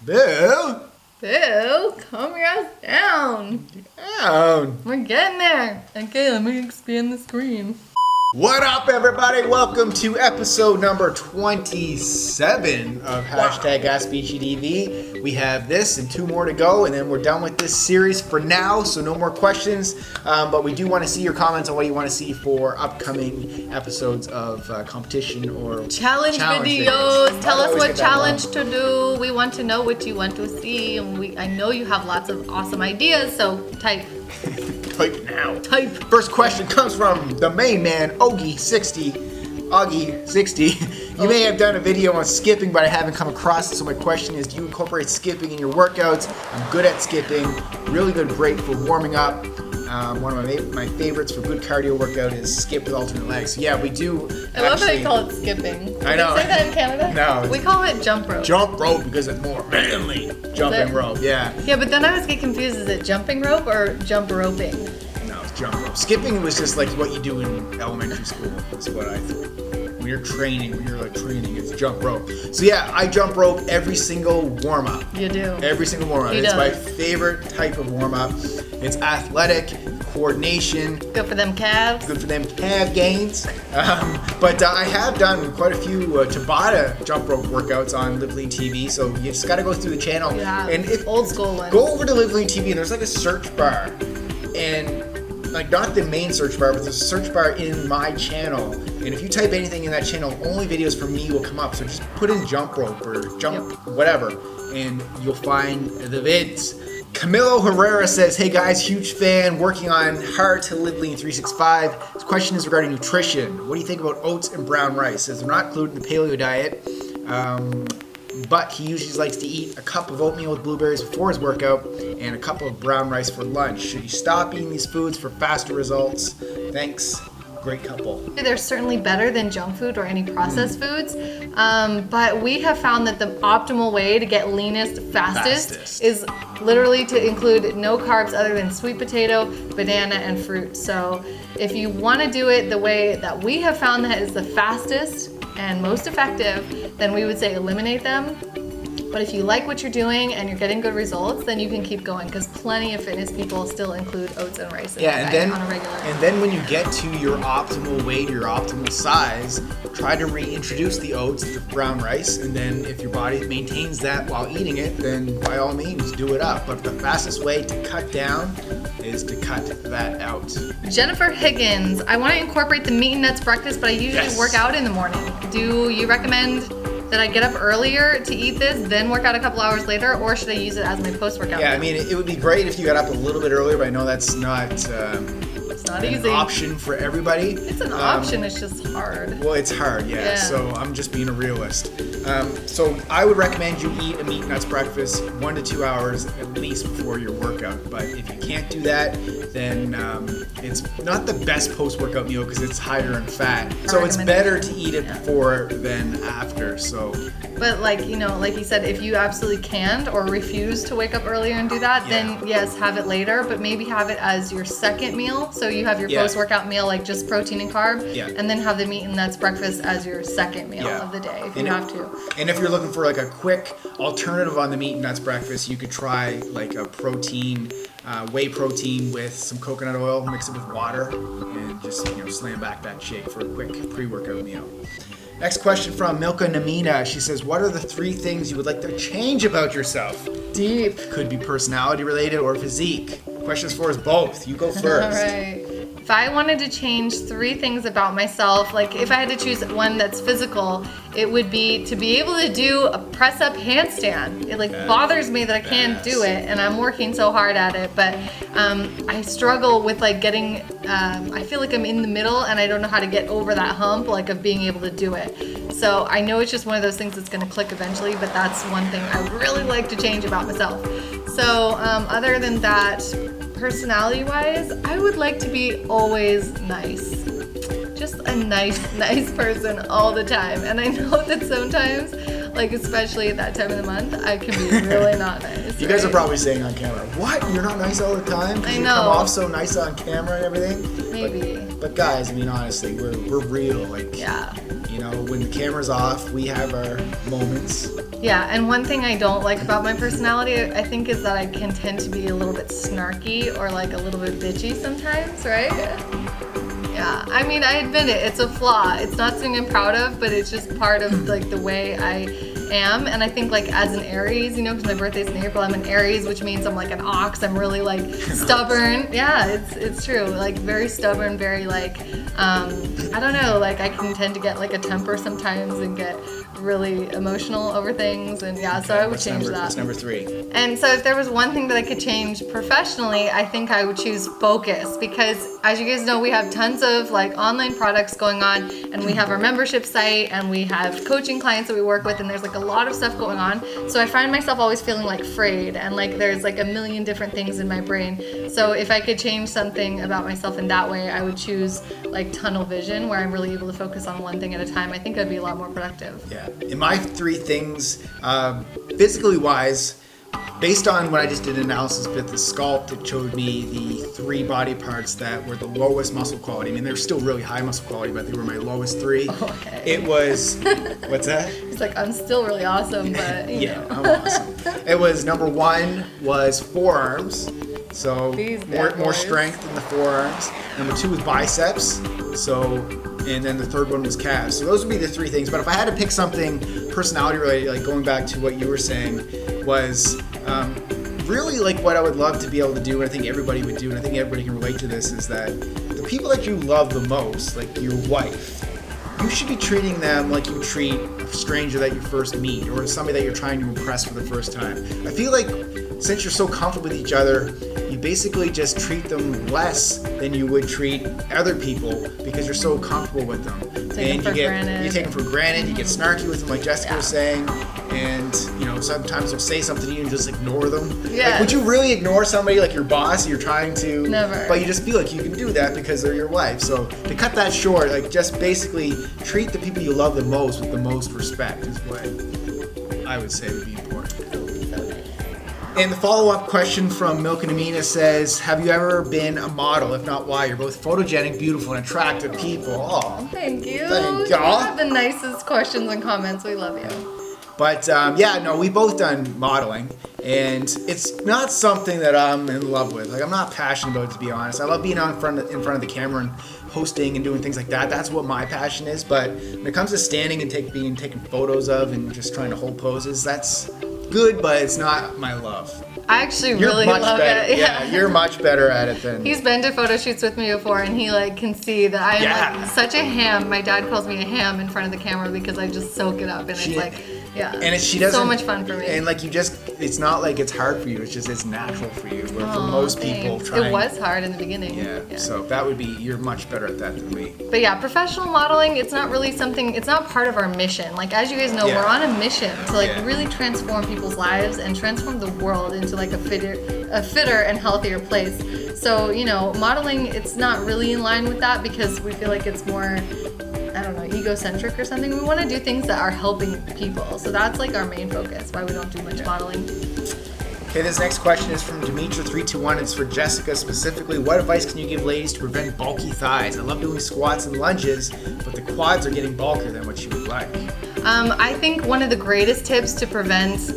Boo! Boo, calm your ass down. Down. We're getting there. Okay, let me expand the screen. What up, everybody? Welcome to episode number 27 of hashtag Ask BGTV. We have this and 2 more to go, and then we're done with this series for now, so no more questions. But we do want to see your comments on what you want to see for upcoming episodes of competition or Challenge videos. Tell us what challenge to do. We want to know what you want to see, and I know you have lots of awesome ideas, so type. Type now. Type. First question comes from the main man, Augie60. You may have done a video on skipping, but I haven't come across it. So my question is, do you incorporate skipping in your workouts? I'm good at skipping. Really good break for warming up. One of my favorites for good cardio workout is skip with alternate legs. So yeah, we do. I love how you call it skipping. I know. Say that in Canada? No. We call it jump rope. Jump rope because it's more manly. Jumping rope, yeah. Yeah, but then I always get confused. Is it jumping rope or jump roping? No, it's jump rope. Skipping was just like what you do in elementary school. That's what I thought. When you're training, it's jump rope. So yeah, I jump rope every single warm up. You do. Every single warm up. It's my favorite type of warm up. It's athletic, coordination. Good for them calves. Good for them calf gains. But I have done quite a few Tabata jump rope workouts on Live Lean TV. So you just got to go through the channel. Yeah. And if old school ones. Go over to Live Lean TV and there's like a search bar. And like not the main search bar, but there's a search bar in my channel. And if you type anything in that channel, only videos from me will come up. So just put in jump rope or jump whatever, and you'll find the vids. Camilo Herrera says, hey guys, huge fan, working on hard to live lean 365. His question is regarding nutrition. What do you think about oats and brown rice? Says they're not included in the paleo diet, but he usually likes to eat a cup of oatmeal with blueberries before his workout and a cup of brown rice for lunch. Should he stop eating these foods for faster results? Thanks. Great couple. They're certainly better than junk food or any processed foods, but we have found that the optimal way to get leanest, fastest is literally to include no carbs other than sweet potato, banana, and fruit. So if you want to do it the way that we have found that is the fastest and most effective, then we would say eliminate them. But if you like what you're doing and you're getting good results, then you can keep going, because plenty of fitness people still include oats and rice in their diet on a regular. And then when you get to your optimal weight, your optimal size, try to reintroduce the oats, the brown rice, and then if your body maintains that while eating it, then by all means do it up. But the fastest way to cut down is to cut that out. Jennifer Higgins, I want to incorporate the meat and nuts breakfast, but I usually work out in the morning. Do you recommend that I get up earlier to eat this, then work out a couple hours later, or should I use it as my post-workout? Yeah, I mean, it would be great if you got up a little bit earlier, but I know that's not it's not an easy. option for everybody. It's an option, it's just hard. Well, it's hard, yeah. So I'm just being a realist. So I would recommend you eat a meat and nuts breakfast 1 to 2 hours at least before your workout. But if you can't do that, then it's not the best post-workout meal because it's higher in fat. So it's better to eat it before than after. So. But like you said, if you absolutely can't or refuse to wake up earlier and do that, then yes, have it later. But maybe have it as your second meal. So you have your post-workout meal, like just protein and carb, and then have the meat and nuts breakfast as your second meal of the day if you have to. And if you're looking for like a quick alternative on the meat and nuts breakfast, you could try like a protein, whey protein with some coconut oil, mix it with water, and just slam back that shake for a quick pre-workout meal. Next question from Milka Namina. She says, what are the 3 things you would like to change about yourself? Deep. Could be personality related or physique. Questions for us both. You go first. All right. If I wanted to change 3 things about myself, like if I had to choose one that's physical, it would be to be able to do a press-up handstand. It bothers me that I can't do it, and I'm working so hard at it, but I struggle with getting, I feel like I'm in the middle and I don't know how to get over that hump of being able to do it. So I know it's just one of those things that's going to click eventually, but that's one thing I would really like to change about myself. So other than that, personality-wise, I would like to be always nice. Just a nice person all the time. And I know that sometimes, especially at that time of the month, I can be really not nice. You guys are probably saying on camera, what? You're not nice all the time? I know. You come off so nice on camera and everything? Maybe. But guys, I mean, honestly, we're real. You know, when the camera's off, we have our moments. Yeah, and one thing I don't like about my personality, I think, is that I can tend to be a little bit snarky or like a little bit bitchy sometimes, right? Yeah, I mean, I admit it, it's a flaw. It's not something I'm proud of, but it's just part of like the way I am. And I think like as an Aries, you know, because my birthday's in April, I'm an Aries, which means I'm like an ox. I'm really like stubborn. Yeah, it's true. Like very stubborn, very like, I don't know, like I can tend to get like a temper sometimes and get really emotional over things. And yeah, so I would change that. That's number 3. And so if there was one thing that I could change professionally, I think I would choose focus, because as you guys know, we have tons of like online products going on, and we have our membership site, and we have coaching clients that we work with, and there's like a lot of stuff going on. So I find myself always feeling like frayed, and like there's like a million different things in my brain. So if I could change something about myself in that way, I would choose like tunnel vision, where I'm really able to focus on one thing at a time. I think I'd be a lot more productive. Yeah. In my 3 things, physically wise, based on when I just did an analysis with the sculpt, it showed me the 3 body parts that were the lowest muscle quality. I mean, they're still really high muscle quality, but they were my lowest 3. Okay. It was, what's that? It's like, I'm still really awesome, but you know. I'm awesome. It was number 1 was forearms. So more strength in the forearms. Number 2 was biceps. And then the third one was calves. So those would be the 3 things. But if I had to pick something personality related, like going back to what you were saying, was really like what I would love to be able to do, and I think everybody would do, and I think everybody can relate to this, is that the people that you love the most, like your wife, you should be treating them like you treat a stranger that you first meet, or somebody that you're trying to impress for the first time. I feel like since you're so comfortable with each other, you basically just treat them less than you would treat other people because you're so comfortable with them. You take them for granted, you get snarky with them like Jessica was saying, and you know, sometimes they'll say something to you and just ignore them. Yes. Like, would you really ignore somebody like your boss you're trying to? Never. But you just feel like you can do that because they're your wife. So to cut that short, like just basically treat the people you love the most with the most respect is what I would say would be important. And the follow-up question from Milk and Amina says, have you ever been a model? If not, why? You're both photogenic, beautiful, and attractive people. Oh, thank you. Thank you y'all. have the nicest questions and comments. We love you. But we've both done modeling, and it's not something that I'm in love with. Like, I'm not passionate about it, to be honest. I love being in front of the camera and hosting and doing things like that. That's what my passion is. But when it comes to standing and being taken photos of and just trying to hold poses, that's good, but it's not my love. I actually really love it. Yeah, you're much better at it than... He's been to photo shoots with me before, and he like can see that I am like such a ham. My dad calls me a ham in front of the camera because I just soak it up, and it's like... Yeah, and she doesn't, so much fun for me. And like it's not like it's hard for you. It's natural for you. Where for most people, it was hard in the beginning. Yeah. So that would be, you're much better at that than me. But yeah, professional modeling, it's not really something. It's not part of our mission. Like as you guys know, we're on a mission to like really transform people's lives and transform the world into like a fitter and healthier place. So you know, modeling, it's not really in line with that because we feel like it's more, I don't know, egocentric or something. We want to do things that are helping people. So that's like our main focus, why we don't do much modeling. Okay, this next question is from Demetra321. It's for Jessica specifically. What advice can you give ladies to prevent bulky thighs? I love doing squats and lunges, but the quads are getting bulkier than what you would like. I think one of the greatest tips to prevent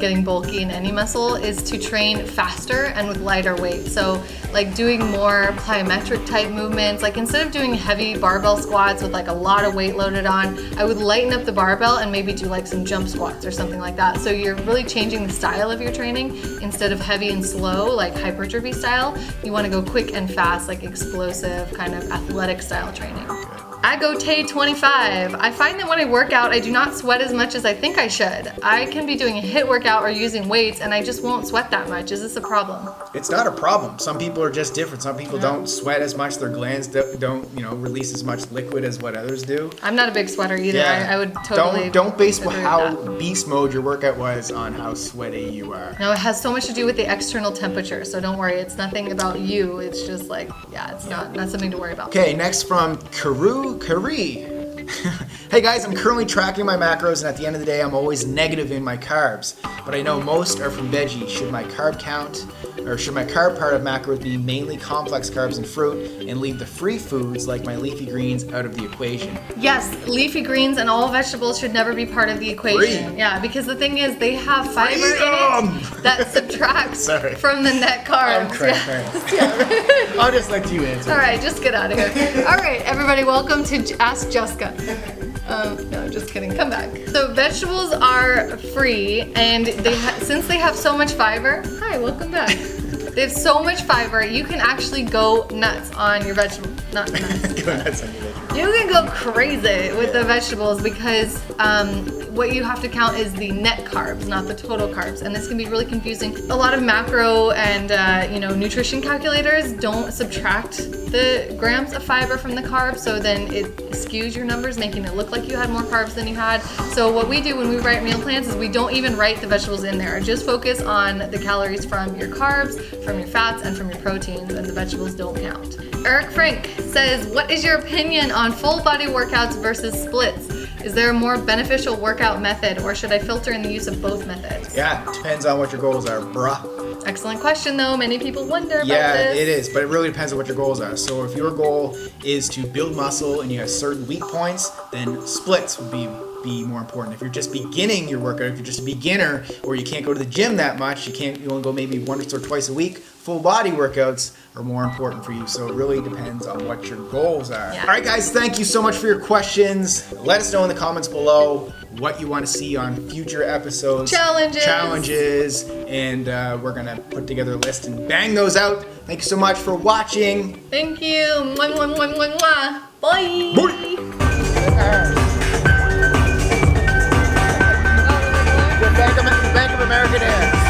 getting bulky in any muscle is to train faster and with lighter weight. So like doing more plyometric type movements, like instead of doing heavy barbell squats with like a lot of weight loaded on, I would lighten up the barbell and maybe do like some jump squats or something like that. So you're really changing the style of your training. Instead of heavy and slow, like hypertrophy style, you want to go quick and fast, like explosive, kind of athletic style training. I go Tay25. I find that when I work out, I do not sweat as much as I think I should. I can be doing a HIIT workout or using weights, and I just won't sweat that much. Is this a problem? It's not a problem. Some people are just different. Some people don't sweat as much. Their glands don't, release as much liquid as what others do. I'm not a big sweater either. Yeah. I would totally don't base how beast mode your workout was on how sweaty you are. No, it has so much to do with the external temperature. So don't worry. It's nothing about you. It's just like, it's not something to worry about. Okay, next from Karee. Hey guys, I'm currently tracking my macros, and at the end of the day, I'm always negative in my carbs. But I know most are from veggies. Should my carb count or should my carb part of macros be mainly complex carbs and fruit and leave the free foods like my leafy greens out of the equation? Yes, leafy greens and all vegetables should never be part of the equation. Free. Yeah, because the thing is they have fiber in it that subtracts from the net carbs. I'll just let you answer. All right, just get out of here. All right, everybody, welcome to Ask Jessica. No, just kidding. Come back. So vegetables are free, and since they have so much fiber. Hi, welcome back. They have so much fiber, you can actually go nuts on your vegetables. Not nuts. Go nuts on your vegetables. You can go crazy with the vegetables because what you have to count is the net carbs, not the total carbs, and this can be really confusing. A lot of macro and nutrition calculators don't subtract the grams of fiber from the carbs, so then it skews your numbers, making it look like you had more carbs than you had. So what we do when we write meal plans is we don't even write the vegetables in there. Just focus on the calories from your carbs, from your fats, and from your proteins, and the vegetables don't count. Eric Frank says, what is your opinion on full body workouts versus splits? Is there a more beneficial workout method, or should I filter in the use of both methods? Yeah, depends on what your goals are, bruh. Excellent question, though. Many people wonder about this. Yeah, it is, but it really depends on what your goals are. So if your goal is to build muscle and you have certain weak points, then splits would be more important. If you're just beginning your workout, if you're just a beginner or you can't go to the gym that much, you only go maybe once or twice a week, full body workouts are more important for you. So it really depends on what your goals are. Yeah. All right, guys, thank you so much for your questions. Let us know in the comments below what you want to see on future episodes. Challenges. And we're going to put together a list and bang those out. Thank you so much for watching. Thank you. Mwah, mwah, mwah, mwah, mwah. Bye. Bank of America dance.